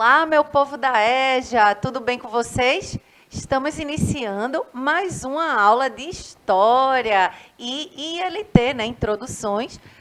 Olá, meu povo da EJA, tudo bem com vocês? Estamos iniciando mais uma aula de História e ILT, né?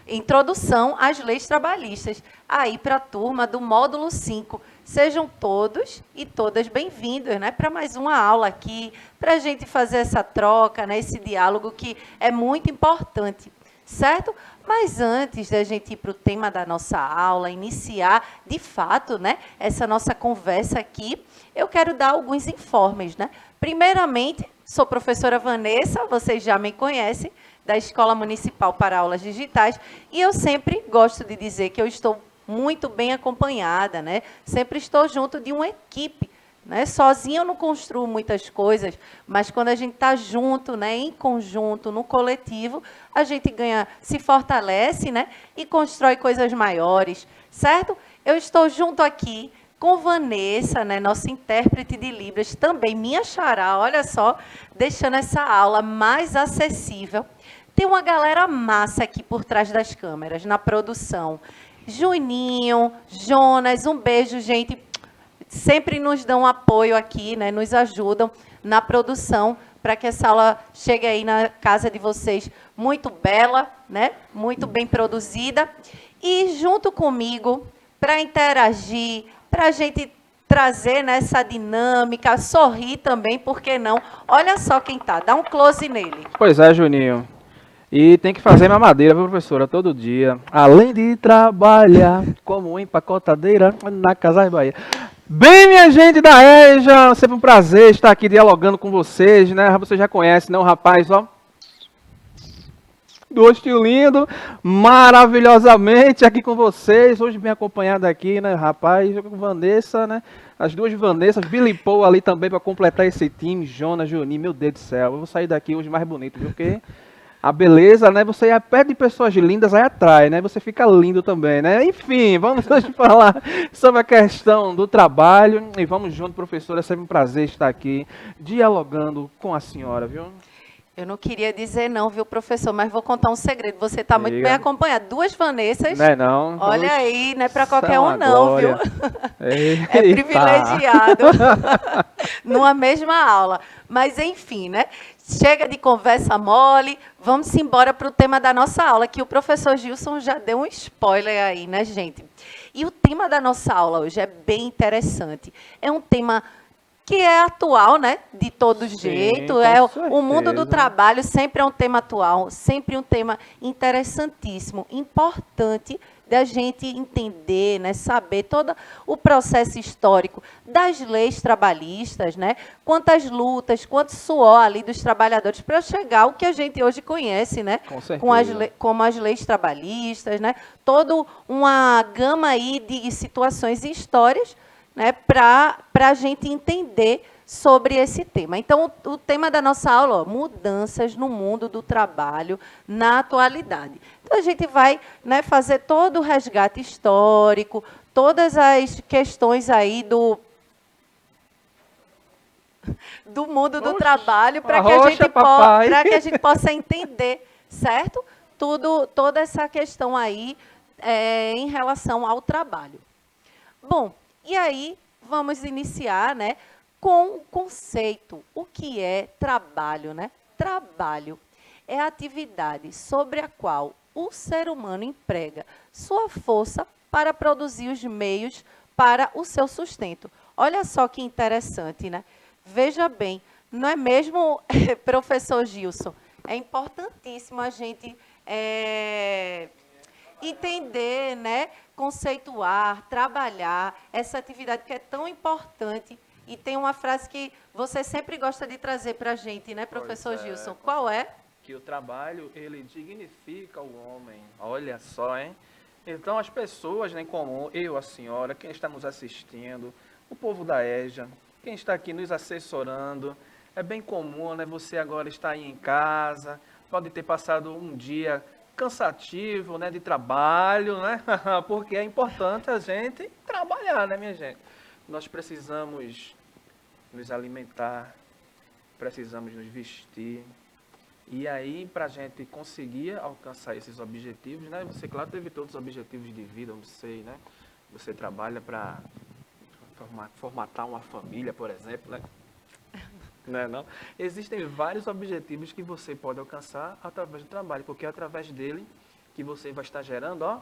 Introdução às leis trabalhistas, aí para a turma do módulo 5. Sejam todos e todas bem-vindos, né, para mais uma aula aqui, para a gente fazer essa troca, né, esse diálogo que é muito importante, certo? Mas antes da gente ir para o tema da nossa aula, iniciar, de fato, né, essa nossa conversa aqui, eu quero dar alguns informes, né? Primeiramente, sou professora Vanessa, vocês já me conhecem, da Escola Municipal para Aulas Digitais, e eu sempre gosto de dizer que eu estou muito bem acompanhada, né? Sempre estou junto de uma equipe, né? Sozinha eu não construo muitas coisas, mas quando a gente está junto, né, em conjunto, no coletivo, a gente ganha, se fortalece, né, e constrói coisas maiores, certo? Eu estou junto aqui com Vanessa, né, nossa intérprete de Libras, também minha xará, olha só, deixando essa aula mais acessível. Tem uma galera massa aqui por trás das câmeras, na produção. Juninho, Jonas, um beijo, gente. Sempre nos dão apoio aqui, né? Nos ajudam na produção para que essa aula chegue aí na casa de vocês muito bela, né? Muito bem produzida. E junto comigo, para interagir, para a gente trazer nessa dinâmica, sorrir também, por que não? Olha só quem tá, dá um close nele. Pois é, Juninho. E tem que fazer mamadeira, viu, professora, todo dia. Além de trabalhar como empacotadeira na Casas Bahia. Bem, minha gente da EJA, sempre um prazer estar aqui dialogando com vocês, né? Você já conhece, né, o rapaz, ó. Do rostinho lindo, maravilhosamente aqui com vocês. Hoje bem acompanhado aqui, né, rapaz, com Vanessa, né? As duas Vanessas, Billy Paul ali também para completar esse time, Jonas, Juninho, meu Deus do céu. Eu vou sair daqui hoje mais bonito, viu? Porque a beleza, né? Você é perto de pessoas lindas, aí atrai, né? Você fica lindo também, né? Enfim, vamos hoje falar sobre a questão do trabalho. E vamos junto, professora. É sempre um prazer estar aqui dialogando com a senhora, viu? Eu não queria dizer não, viu, professor, mas vou contar um segredo. Você está muito bem Diga. acompanhado. Duas Vanessas. Não é não? Olha Oxe, aí, não é para qualquer são um a não, viu? glória. É Eita! privilegiado numa mesma aula. Mas, enfim, né? Chega de conversa mole, vamos embora para o tema da nossa aula, que o professor Gilson já deu um spoiler aí, né, gente? E o tema da nossa aula hoje é bem interessante. É um tema que é atual, né? De todo Sim, jeito. com O mundo do certeza. trabalho sempre é um tema atual, sempre um tema interessantíssimo, importante da gente entender, né, saber todo o processo histórico das leis trabalhistas, né? Quantas lutas, quanto suor ali dos trabalhadores para chegar ao que a gente hoje conhece, né? Com certeza. Como as leis trabalhistas, né? Toda uma gama aí de situações e histórias, né, para a gente entender sobre esse tema. Então, o tema da nossa aula, ó, mudanças no mundo do trabalho na atualidade. Então, a gente vai, né, fazer todo o resgate histórico, todas as questões aí do mundo do Oxe, trabalho arrocha, papai. para que a gente possa entender, certo? Toda essa questão aí em relação ao trabalho. Bom, e aí vamos iniciar, né, com o conceito. O que é trabalho, né? Trabalho é a atividade sobre a qual o ser humano emprega sua força para produzir os meios para o seu sustento. Olha só que interessante, né? Veja bem, não é mesmo, professor Gilson? É importantíssimo a gente entender, né, conceituar, trabalhar essa atividade que é tão importante. E tem uma frase que você sempre gosta de trazer para a gente, né, professor Pois é, Gilson? Qual é? que o trabalho, ele dignifica o homem. Olha só, hein? Então, as pessoas, né, como eu, a senhora, quem está nos assistindo, o povo da EJA, quem está aqui nos assessorando, é bem comum, né? Você agora está aí em casa, pode ter passado um dia cansativo, né, de trabalho, né? Porque é importante a gente trabalhar, né, minha gente? Nós precisamos nos alimentar, precisamos nos vestir. E aí, para a gente conseguir alcançar esses objetivos, né? Você, claro, teve todos os objetivos de vida, eu não sei, né? Você trabalha para formatar uma família, por exemplo, né? Não? Existem vários objetivos que você pode alcançar através do trabalho, porque é através dele que você vai estar gerando, ó,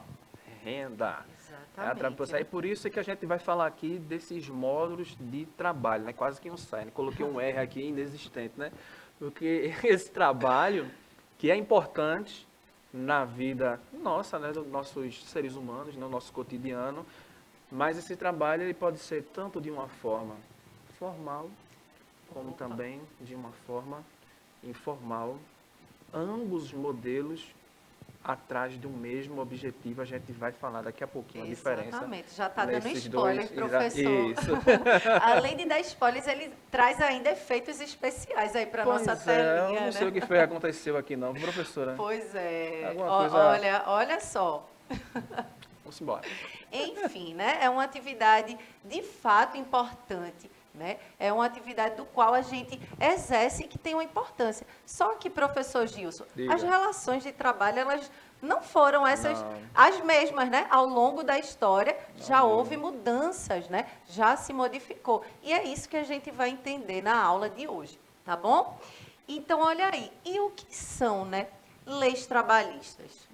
renda. Exatamente. E por isso é que a gente vai falar aqui desses módulos de trabalho, né? Quase que um sai, né? Coloquei um R aqui inexistente, né? Porque esse trabalho, que é importante na vida nossa, né? Dos nossos seres humanos, no nosso cotidiano, mas esse trabalho ele pode ser tanto de uma forma formal, como também de uma forma informal. Ambos os modelos atrás do mesmo objetivo. A gente vai falar daqui a pouquinho a diferença. Exatamente, já está dando nesses spoiler, dois. professor. Isso. Além de dar spoilers, ele traz ainda efeitos especiais aí para nossa Pois telinha, eu não sei né? o que foi que aconteceu aqui não, professora. Pois é. Alguma coisa- Olha só. Vamos embora. Enfim, né? É uma atividade de fato importante, né? É uma atividade do qual a gente exerce e que tem uma importância. Só que, professor Gilson, Diga. as relações de trabalho, elas não foram essas Não. as mesmas, né? Ao longo da história já Não. houve mudanças, né? Já se modificou. E é isso que a gente vai entender na aula de hoje, tá bom? Então, olha aí. E o que são, né? Leis trabalhistas.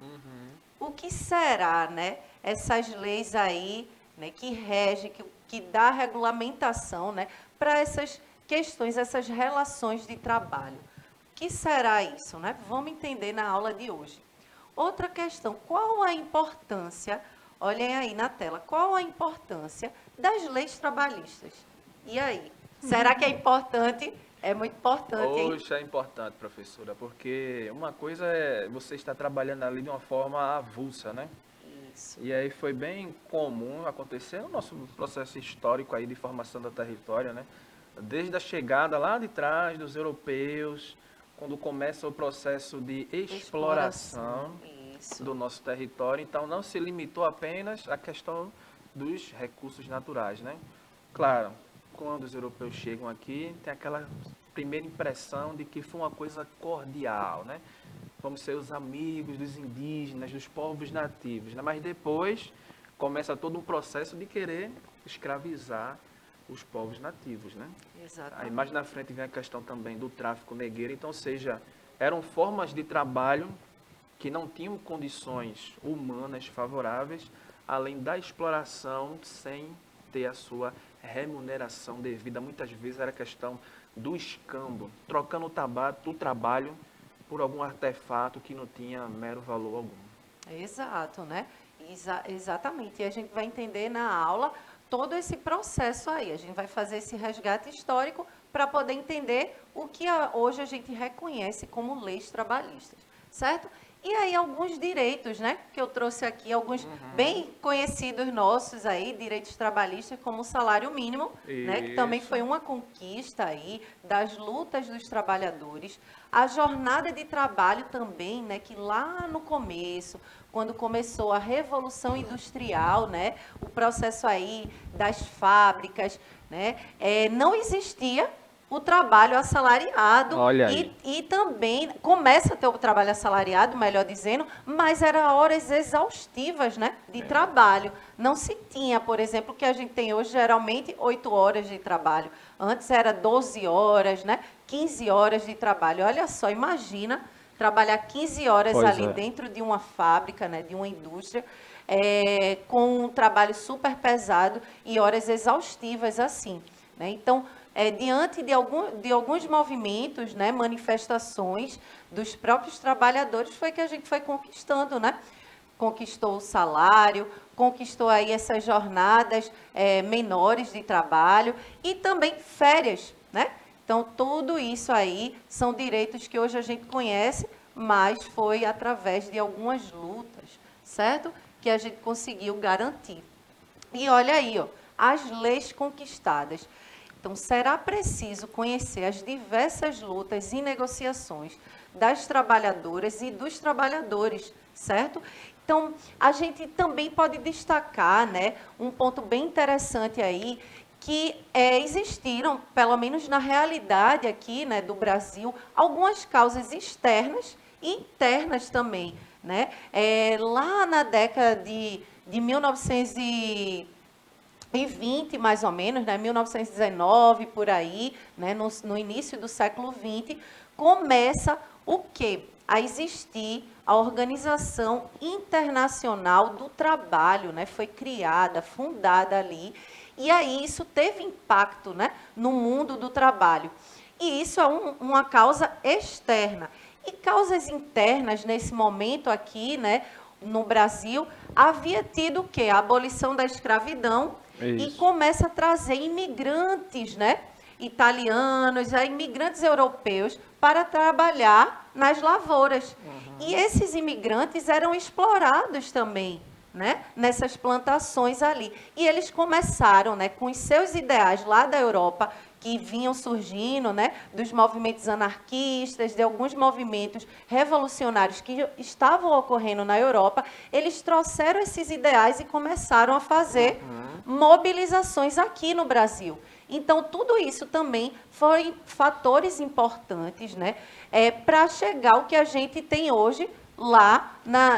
O que será, né? Essas leis aí, né, que regem, que dá regulamentação, né, para essas questões, essas relações de trabalho. O que será isso, né? Vamos entender na aula de hoje. Outra questão, qual a importância, olhem aí na tela, qual a importância das leis trabalhistas? E aí, será que é importante? É muito importante, hein? Hoje é importante, professora, porque uma coisa é você estar trabalhando ali de uma forma avulsa, né? Isso. E aí foi bem comum acontecer no nosso processo histórico aí de formação do território, né? Desde a chegada lá de trás dos europeus, quando começa o processo de exploração Isso. do nosso território, então não se limitou apenas à questão dos recursos naturais, né? Claro, quando os europeus chegam aqui, tem aquela primeira impressão de que foi uma coisa cordial, né? Vamos ser os amigos dos indígenas, dos povos nativos, né? Mas depois começa todo um processo de querer escravizar os povos nativos, né? Aí Exatamente. mais na frente vem a questão também do tráfico negreiro, então, ou seja, eram formas de trabalho que não tinham condições humanas favoráveis, além da exploração sem ter a sua remuneração devida. Muitas vezes era questão do escambo, trocando o trabalho por algum artefato que não tinha mero valor algum. Exato, né? Exatamente. E a gente vai entender na aula todo esse processo aí. A gente vai fazer esse resgate histórico para poder entender o que hoje a gente reconhece como leis trabalhistas, certo? E aí alguns direitos, né, que eu trouxe aqui, alguns bem conhecidos nossos aí, direitos trabalhistas, como o salário mínimo, né, que também Isso. foi uma conquista aí das lutas dos trabalhadores. A jornada de trabalho também, né, que lá no começo, quando começou a Revolução Industrial, né, o processo aí das fábricas, né, não existia o trabalho assalariado. Olha aí. E também começa a ter o trabalho assalariado, melhor dizendo, mas era horas exaustivas, né, de trabalho. Não se tinha, por exemplo, o que a gente tem hoje, geralmente 8 horas de trabalho. Antes era 12 horas, né, 15 horas de trabalho. Olha só, imagina trabalhar 15 horas Pois ali é. dentro de uma fábrica, né, de uma indústria, com um trabalho super pesado e horas exaustivas assim, né? Então, diante de alguns movimentos, né, manifestações dos próprios trabalhadores, foi que a gente foi conquistando, né? Conquistou o salário, conquistou aí essas jornadas menores de trabalho e também férias, né? Então, tudo isso aí são direitos que hoje a gente conhece, mas foi através de algumas lutas, certo? Que a gente conseguiu garantir. E olha aí, ó, as leis conquistadas. Então, será preciso conhecer as diversas lutas e negociações das trabalhadoras e dos trabalhadores, certo? Então, a gente também pode destacar, né, um ponto bem interessante aí, que existiram, pelo menos na realidade aqui, né, do Brasil, algumas causas externas e internas também, né? Lá na década de 1900 1920, mais ou menos, né, 1919, por aí, né, no início do século XX, começa o quê? A existir a Organização Internacional do Trabalho, né, foi criada, fundada ali, e aí isso teve impacto, né, no mundo do trabalho. E isso é uma causa externa. E causas internas, nesse momento aqui, né, no Brasil, havia tido o quê? A abolição da escravidão, e começa a trazer imigrantes, né, italianos, imigrantes europeus, para trabalhar nas lavouras. E esses imigrantes eram explorados também, né, nessas plantações ali. E eles começaram, né, com os seus ideais lá da Europa, que vinham surgindo, né, dos movimentos anarquistas, de alguns movimentos revolucionários que estavam ocorrendo na Europa, eles trouxeram esses ideais e começaram a fazer mobilizações aqui no Brasil. Então, tudo isso também foi fatores importantes, né, para chegar ao que a gente tem hoje lá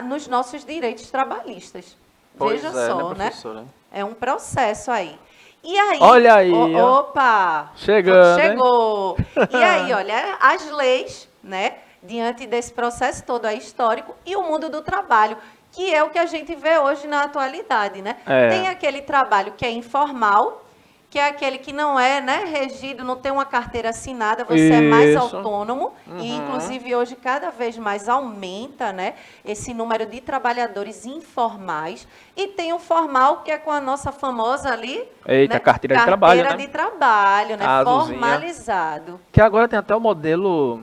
nos nossos direitos trabalhistas. Pois Veja é, só, né, né? professora? É um processo aí. E aí, Olha aí, ó. opa, Chegando, chegou. E aí, olha, as leis, né, diante desse processo todo aí histórico e o mundo do trabalho, que é o que a gente vê hoje na atualidade, né? Tem aquele trabalho que é informal, que é aquele que não é, né, regido, não tem uma carteira assinada, você é mais autônomo, e inclusive hoje cada vez mais aumenta, né, esse número de trabalhadores informais, e tem o formal, que é com a nossa famosa ali, Eita, né, carteira de trabalho, né? Carteira de trabalho, né, A azulzinha. formalizado. Que agora tem até o modelo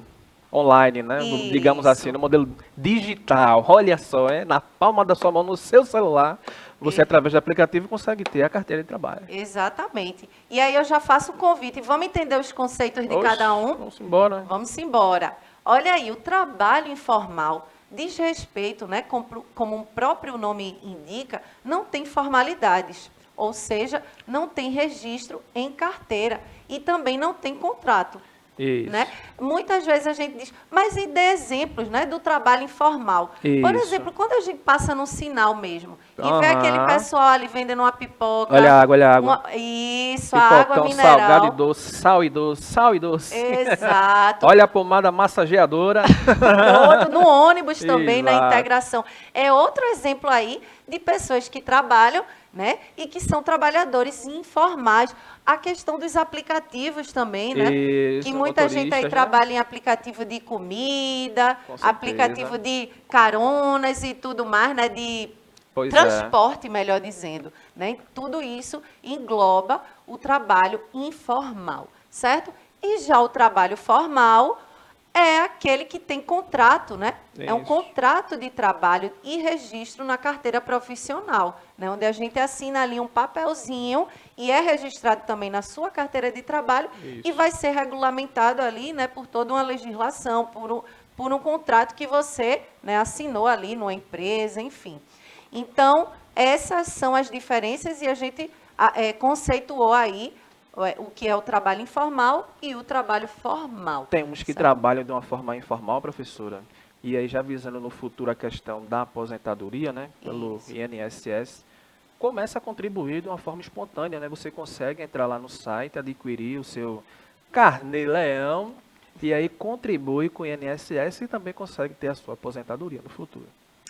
online, né? Digamos assim, no modelo digital. Olha só, na palma da sua mão, no seu celular, você, através do aplicativo, consegue ter a carteira de trabalho. Exatamente. E aí eu já faço o convite. Vamos entender os conceitos de cada um? Vamos embora. Vamos embora. Olha aí, o trabalho informal diz respeito, né, como o próprio nome indica, não tem formalidades. Ou seja, não tem registro em carteira e também não tem contrato. Isso. Né? Muitas vezes a gente diz, mas e dê exemplos, né, do trabalho informal. Isso. Por exemplo, quando a gente passa no sinal mesmo e vê aquele pessoal ali vendendo uma pipoca. Olha a água, olha a água. Isso, Pipocão, a água mineral. salgado e doce, sal e doce, sal e doce. Exato. Olha a pomada massageadora. No ônibus também, Exato. na integração. É outro exemplo aí de pessoas que trabalham, né, e que são trabalhadores informais. A questão dos aplicativos também, né? Isso, que muita gente aí trabalha em aplicativo de comida, aplicativo de caronas e tudo mais, né? De transporte, melhor dizendo. Né? Tudo isso engloba o trabalho informal, certo? E já o trabalho formal é aquele que tem contrato, né? É um contrato de trabalho e registro na carteira profissional, né? Onde a gente assina ali um papelzinho e é registrado também na sua carteira de trabalho e vai ser regulamentado ali, né, por toda uma legislação, por um contrato que você, né, assinou ali numa empresa, enfim. Então, essas são as diferenças e a gente conceituou aí o que é o trabalho informal e o trabalho formal. Tem uns que trabalham de uma forma informal, professora, e aí já visando no futuro a questão da aposentadoria, né, pelo INSS, começa a contribuir de uma forma espontânea, né? Você consegue entrar lá no site, adquirir o seu carnê-leão e aí contribui com o INSS e também consegue ter a sua aposentadoria no futuro.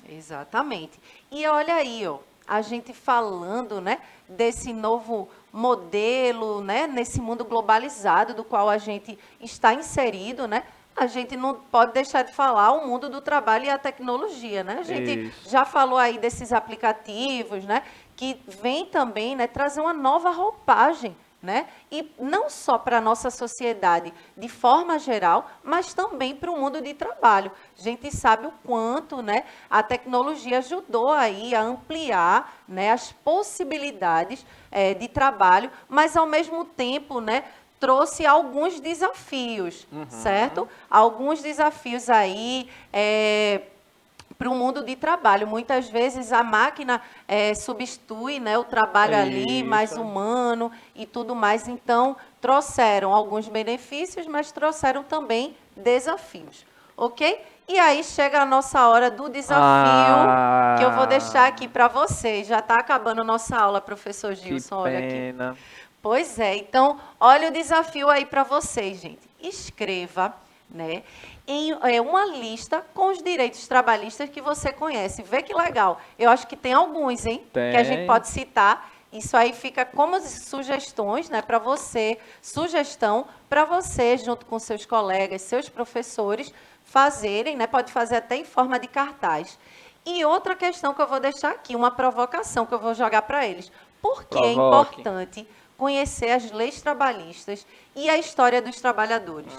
Exatamente. E olha aí, ó, a gente falando, né, desse novo modelo, né, nesse mundo globalizado do qual a gente está inserido, né? A gente não pode deixar de falar o mundo do trabalho e a tecnologia, né? A gente já falou aí desses aplicativos, né, que vem também, né, trazer uma nova roupagem, né? E não só para a nossa sociedade de forma geral, mas também para o mundo de trabalho. A gente sabe o quanto, né, a tecnologia ajudou aí a ampliar, né, as possibilidades de trabalho, mas ao mesmo tempo, né, trouxe alguns desafios, certo? Alguns desafios aí para o mundo de trabalho. Muitas vezes a máquina substitui, né, o trabalho ali mais humano e tudo mais. Então, trouxeram alguns benefícios, mas trouxeram também desafios. ok? E aí chega a nossa hora do desafio, que eu vou deixar aqui para vocês. Já está acabando a nossa aula, professor Gilson, olha aqui. Pena. Pois é, então, olha o desafio aí para vocês, gente. Escreva, né, em uma lista com os direitos trabalhistas que você conhece. Vê que legal. Eu acho que tem alguns, hein? Tem. Que a gente pode citar. Isso aí fica como sugestões, né, para você, sugestão para você, junto com seus colegas, seus professores, fazerem, né? Pode fazer até em forma de cartaz. E outra questão que eu vou deixar aqui, uma provocação que eu vou jogar para eles. Por que é Provoque. importante conhecer as leis trabalhistas e a história dos trabalhadores?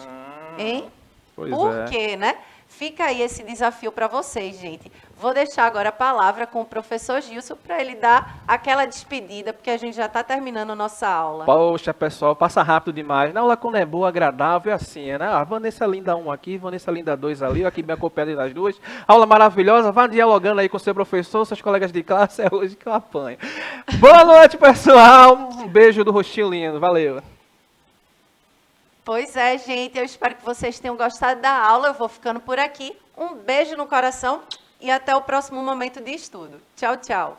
Hein? Pois Por é. quê, né? Fica aí esse desafio para vocês, gente. Vou deixar agora a palavra com o professor Gilson para ele dar aquela despedida, porque a gente já está terminando a nossa aula. Poxa, pessoal, passa rápido demais. Na aula quando é boa, agradável, é assim, né? Ah, Vanessa Linda 1 aqui, Vanessa Linda 2 ali, aqui me acompanha das duas. Aula maravilhosa, vá dialogando aí com seu professor, seus colegas de classe, é hoje que eu apanho. Boa noite, pessoal. Um beijo do rostinho lindo, valeu. Pois é, gente, eu espero que vocês tenham gostado da aula. Eu vou ficando por aqui. Um beijo no coração e até o próximo momento de estudo. Tchau, tchau.